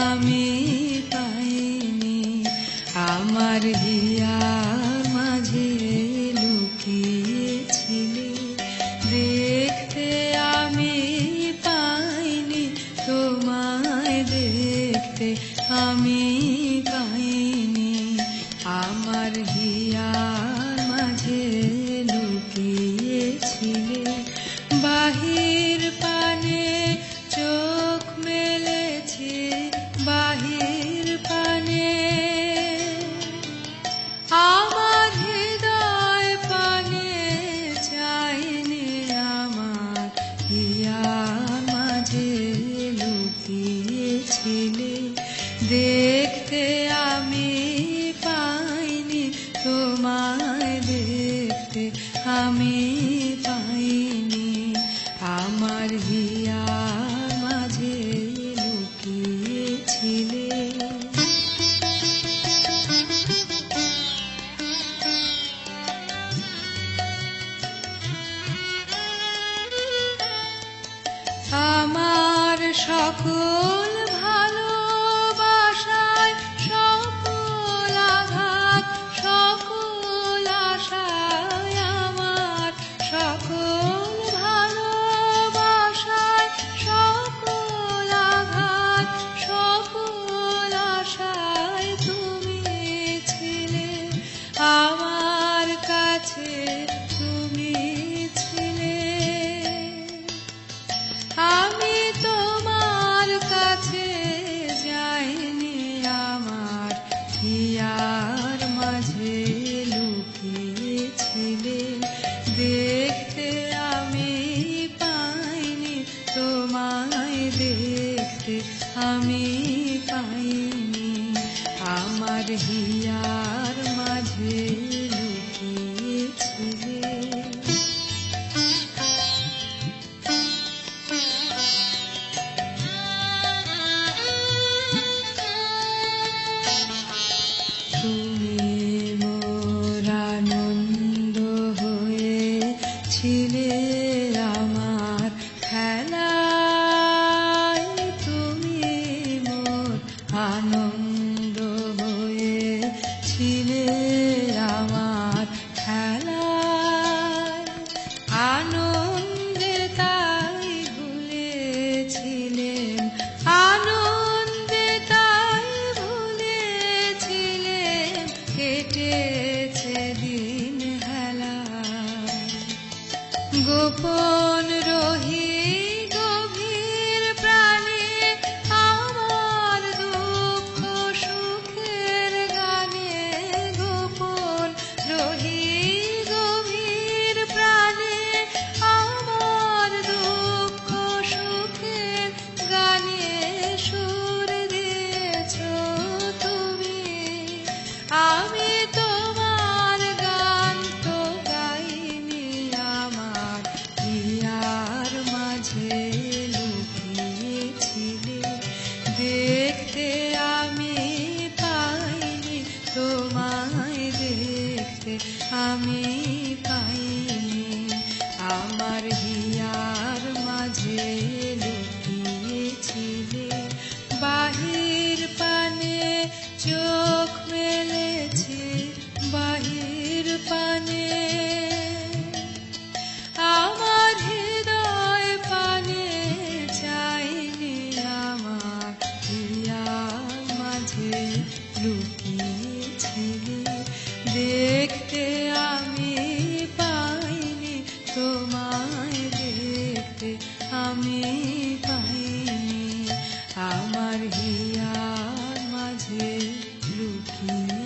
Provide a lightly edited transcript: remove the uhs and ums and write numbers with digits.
আমি পাইনি। আমার হিয়ার মাঝে লুকিয়েছিলে, দেখতে আমি পাইনি, তোমায় দেখতে আমি পাইনি। আমার হিয়ার মাঝে লুকিয়েছিলে, বাহির পানে চোখ মেলেছি, বাহির পানে আমার হৃদয় পানে চাইনি। আমার হিয়ার মাঝে লুকিয়েছিলে, দেখতে আমি পাইনি, তোমায় দেখতে আমি পাইনি। আমার হিয়ার মাঝে লুকিয়েছিলে। আমার সকল ভালোবাসায়, সকল আঘাত, সকল আশায়, আমার সকল ভালোবাসায়, সকল আঘাত, সকল আশায় তুমি ছিলে। আমার কাছে তুমি ছিলে, আমি তোমার কাছে যাইনি। আমার হিয়ার মাঝে লুকিয়েছিলে, দেখতে আমি পাইনি, তোমায় দেখতে আমি পাইনি। আমার হিয়ার মাঝে লুকিয়েছিলে। তুমি মোর আনন্দ হয়েছিলে, আমার খেলায় তুমি মোর আনন্দ হয়েছিলে, আমার খেলায় আনন্দে তাই ভুলেছিলেন, আনন্দে তাই ভুলেছিলেন, কেটেছে দিন হেলা। গোপন রহি গভীর প্রাণে, আমার দুঃখ সুখের গানে, গোপন রহি গভীর প্রাণে, আমার দুঃখ সুখের গানে সুর দিয়েছ তুমি। আমি তোমার গান তো গাইনি, আমার হিয়ার মাঝে লুকিয়েছিলে, দেখতে আমি পাইনি, তোমায় দেখতে আমি পাইনি। আমার হিয়ার মাঝে লুকিয়েছিলে, বাহির পানে চোখ মেলেছি, বাহির পানে আমার হৃদয় পানে চাইনি। আমার হিয়ার মাঝে লুকিয়েছিলে, দেখতে আমি পাইনি, তোমায় দেখতে আমি পাইনি। আমার হিয়ার মাঝে লুকিয়ে